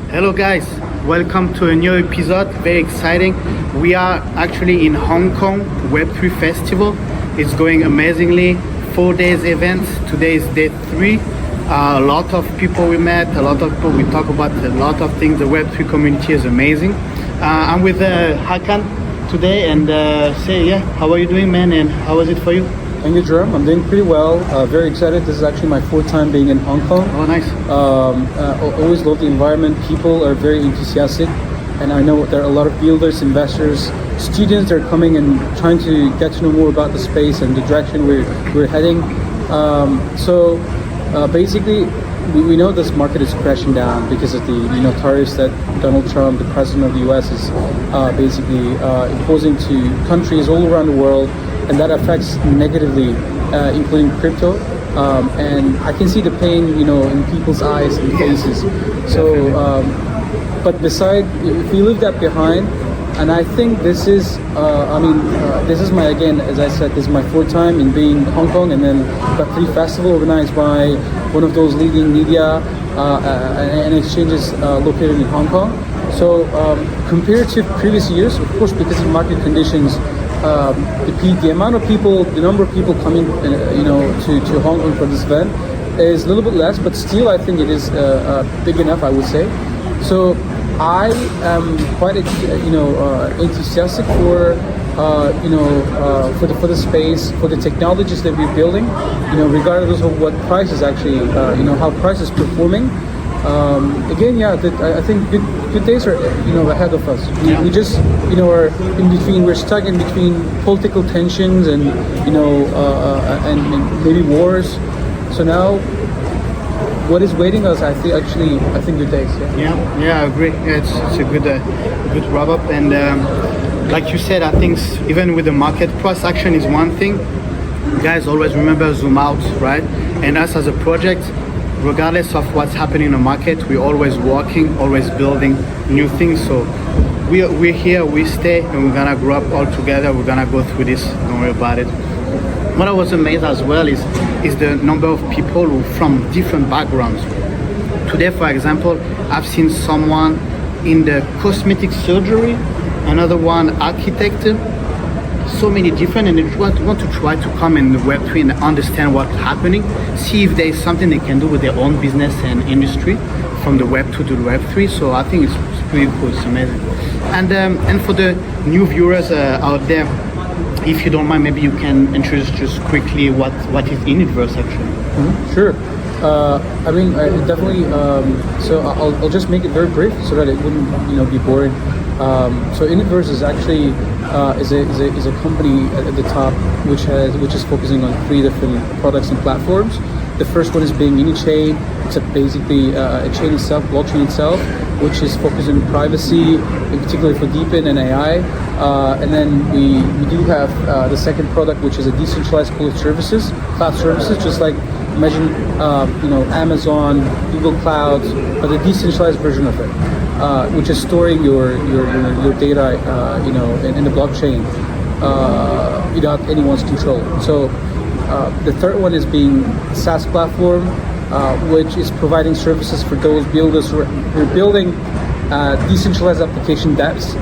Hello guys, welcome to a new episode. Very exciting. We are actually in Hong Kong Web3 Festival. It's going amazingly. 4 days event. Today is day 3. A lot of people we met, a lot of people we talk about, a lot of things. The Web3 community is amazing. I'm with Hakan today and how are you doing, man? And how was it for you? Thank you, Jerome. I'm doing pretty well. Very excited. This is actually my 4th time being in Hong Kong. Oh, nice. Always love the environment. People are very enthusiastic, and I know there are a lot of builders, investors, students that are coming and trying to get to know more about the space and the direction we're heading. Basically, we know this market is crashing down because of the tariffs that Donald Trump, the president of the U.S., is basically imposing to countries all around the world. And that affects negatively, including crypto. And I can see the pain, in people's eyes and faces. So, but beside, if we leave that behind, and I think this is, this is again, as I said, this is my 4th time in being in Hong Kong, and then Web3 Festival organized by one of those leading media and exchanges located in Hong Kong. So, compared to previous years, of course, because of market conditions, the amount of people, the number of people coming, to Hong Kong for this event is a little bit less, but still I think it is big enough, I would say. So I am quite, enthusiastic for, for the space, for the technologies that we're building, regardless of what price is actually, how price is performing. I think good days are ahead of us. We just are in between. We're stuck in between political tensions and and maybe wars. So now, what is waiting us? I think good days. Yeah, I agree. Yeah, it's a good wrap up. And like you said, I think even with the market, price action is one thing. Guys, always remember zoom out, right? And us as a project, regardless of what's happening in the market, we're always working, always building new things. So we're here, we stay, and we're gonna grow up all together. We're gonna go through this. Don't worry about it. What I was amazed as well is the number of people who from different backgrounds. Today, for example, I've seen someone in the cosmetic surgery, another one architect. So many different, and they want to try to come in the Web3 and understand what's happening, see if there is something they can do with their own business and industry from the Web2 to the Web3. So I think it's pretty cool. It's amazing. And for the new viewers out there, if you don't mind, maybe you can introduce just quickly what is Initverse actually. Mm-hmm. Sure. Definitely. So I'll just make it very brief so that it wouldn't be boring. So Initverse is actually is a company at the top which is focusing on 3 different products and platforms. The first one is being Initchain. It's basically a chain itself, blockchain itself, which is focused on privacy, in particular for DePin and AI. And then we do have the second product, which is a decentralized cloud services, just like imagine Amazon, Google Cloud, but a decentralized version of it. Which is storing your data, in the blockchain without anyone's control. So the third one is being SaaS platform, which is providing services for those builders who are building decentralized application dApps.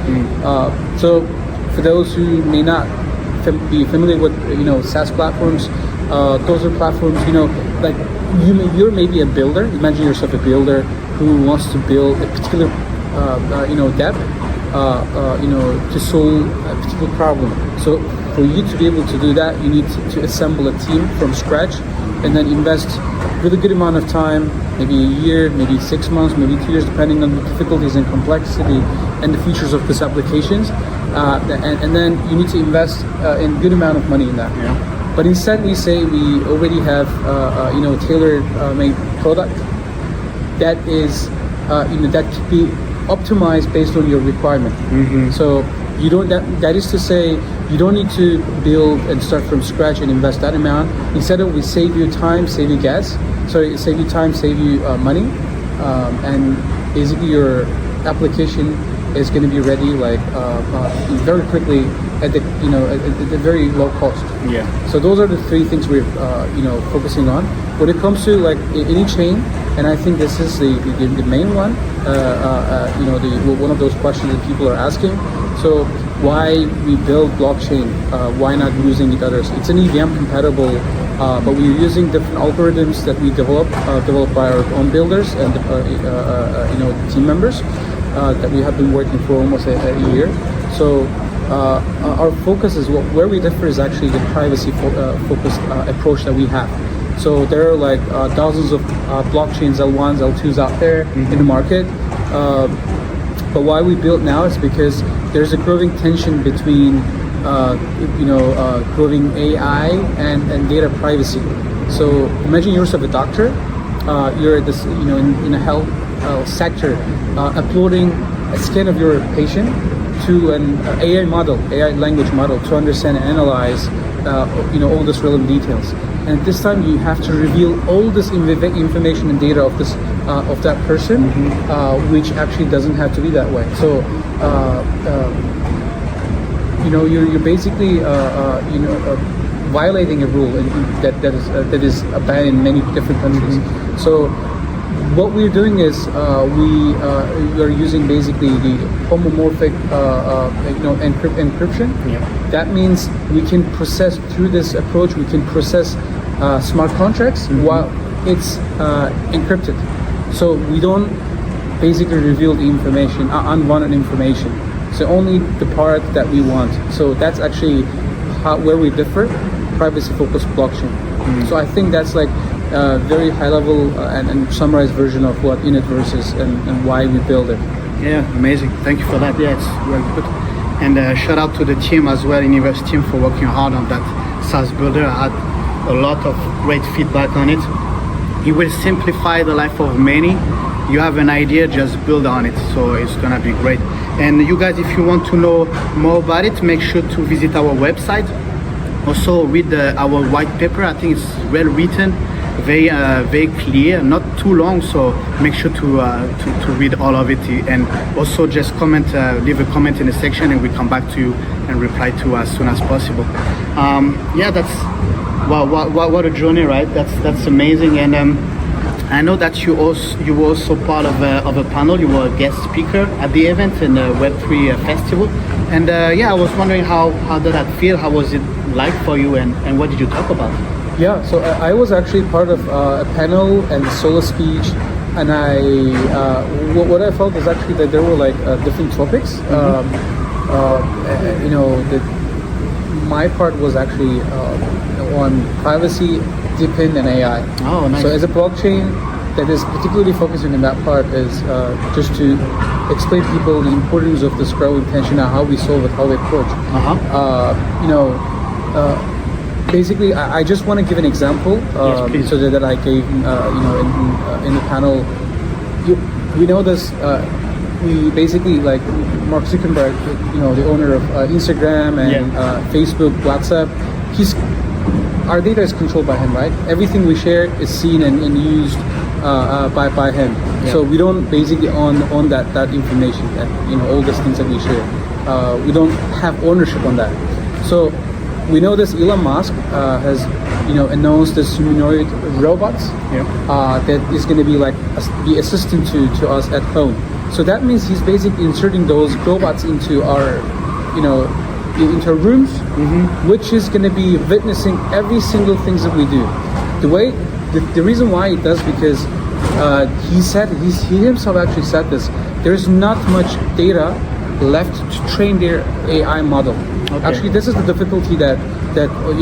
So for those who may not be familiar with SaaS platforms, those are platforms like you're maybe a builder. Imagine yourself a builder who wants to build a particular dApp, to solve a particular problem. So for you to be able to do that, you need to assemble a team from scratch and then invest really good amount of time, maybe a year, maybe 6 months, maybe 2 years, depending on the difficulties and complexity and the features of these applications. And then you need to invest in good amount of money in that. Yeah. But instead we say we already have tailored made product that is that could be optimized based on your requirement. Mm-hmm. So you don't. That is to say, you don't need to build and start from scratch and invest that amount. Instead of, we save you time, save you gas. Sorry, save you time, save you money, and basically your application is going to be ready like very quickly at the at the very low cost. Yeah. So those are the three things we're focusing on. When it comes to like any chain, and I think this is the main one. One of those questions that people are asking. So why we build blockchain? Why not using each others? It's an EVM compatible, but we're using different algorithms that we developed by our own builders and team members that we have been working for almost a year. So our focus is where we differ is actually the privacy focused approach that we have. So there are like thousands of blockchains, L1s, L2s out there in the market. But why we build now is because there's a growing tension between growing AI and data privacy. So imagine yourself a doctor. You're at this in a health sector, uploading a scan of your patient to an AI language model to understand and analyze all this relevant details. And this time you have to reveal all this information and data of this of that person, which actually doesn't have to be that way. So you're basically violating a rule that is banned in many different countries. So what we're doing is we are using basically the homomorphic encryption. Yeah. That means we can process through this approach. We can process smart contracts while it's encrypted. So we don't basically reveal the information, unwanted information. So only the part that we want. So that's actually where we differ. Privacy-focused blockchain. So I think that's like a very high-level and summarized version of what Initverse is and why we build it. Yeah, amazing. Thank you for that. Yeah, it's very good. And shout out to the team as well, Initverse team, for working hard on that SaaS builder. I had a lot of great feedback on it. It will simplify the life of many. You have an idea, just build on it. So it's gonna be great. And you guys, if you want to know more about it, make sure to visit our website. Also read our white paper. I think it's well written, very clear, not too long. So make sure to read all of it, and also just leave a comment in the section, and we come back to you and reply to as soon as possible. That's what a journey, right? That's amazing. And I know that you were also part of a panel. You were a guest speaker at the event in the Web3 festival. And I was wondering how did that feel? How was it like for you, and what did you talk about? Yeah, so I was actually part of a panel and a solo speech, and what I felt is actually that there were like different topics. My part was actually on privacy, DePin, and AI. Oh, nice. So as a blockchain that is particularly focusing on that part is just to explain to people the importance of this growing tension and how we solve it, how we approach. Basically, I just want to give an example. Yes, so that I gave, in the panel. We know this. We basically, like Mark Zuckerberg, the owner of Instagram and Facebook, WhatsApp. Our data is controlled by him, right? Everything we share is seen and used by him. Yeah. So we don't basically own that information and all these things that we share. We don't have ownership on that. So we know this Elon Musk has announced this humanoid robots that is going to be like be assistant to us at home. So that means he's basically inserting those robots into our into rooms, which is going to be witnessing every single things that we do. The reason why it does, because he himself actually said this. There's not much data left to train their AI model. Okay. Actually, this is the difficulty that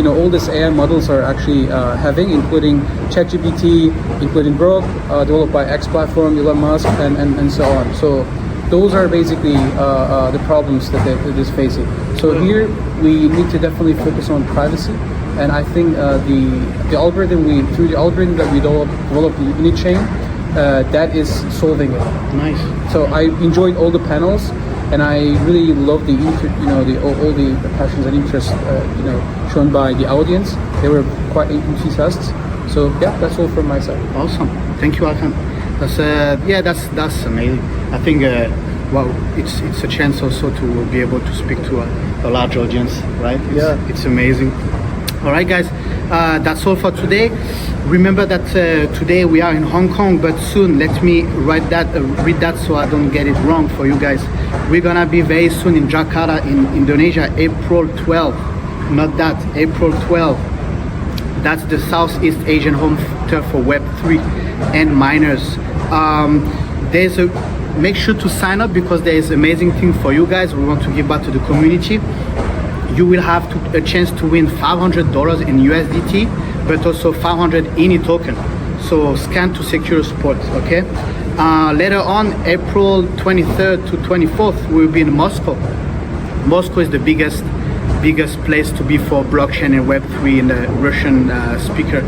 all these AI models are actually having, including ChatGPT, including Grok, developed by X platform, Elon Musk, and so on. So those are basically the problems that it is facing. So here we need to definitely focus on privacy, and I think the algorithm through the algorithm that we developed in Unichain, that is solving it. Nice. So I enjoyed all the panels, and I really love all the passions and interests shown by the audience. They were quite enthusiastic. So that's all from my side. Awesome. Thank you, Alkan. That's amazing. I think well, it's a chance also to be able to speak to a large audience, right? It's amazing. All right, guys, that's all for today. Remember that today we are in Hong Kong, but soon, let me read that so I don't get it wrong for you guys. We're gonna be very soon in Jakarta, in Indonesia, April 12th. Not that, April 12th. That's the Southeast Asian home turf for Web3 and miners. Make sure to sign up because there is amazing thing for you guys. We want to give back to the community. You will have a chance to win $500 in USDT, but also 500 INI token. So scan to secure spot, okay? Later on, April 23rd to 24th, we'll be in Moscow. Moscow is the biggest place to be for blockchain and Web3 in the Russian speaker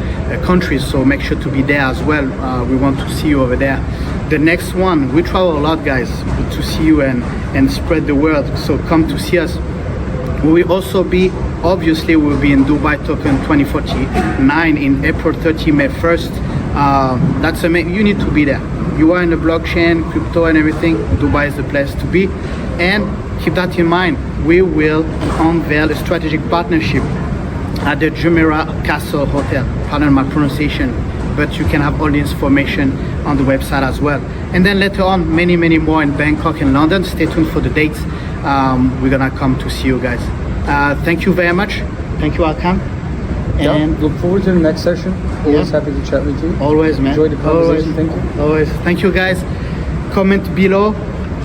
countries. So make sure to be there as well. We want to see you over there. The next one, we travel a lot, guys, to see you and spread the word. So come to see us. We will also be, obviously, we'll be in Dubai Token 2049 in April 30, May 1st. That's amazing. You need to be there. You are in the blockchain, crypto and everything. Dubai is the place to be. And keep that in mind. We will unveil a strategic partnership at the Jumeirah Castle Hotel. Pardon my pronunciation, but you can have all the information on the website as well. And then later on, many more in Bangkok and London. Stay tuned for the dates. We're gonna come to see you guys. Thank you very much. Thank you, Alkan. And look forward to the next session. Always happy to chat with you. Always, man. Enjoy the conversation. Thank you. Always. Thank you, guys. Comment below.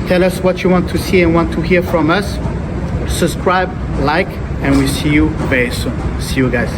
Tell us what you want to see and want to hear from us. Subscribe, like, and we'll see you very soon. See you, guys.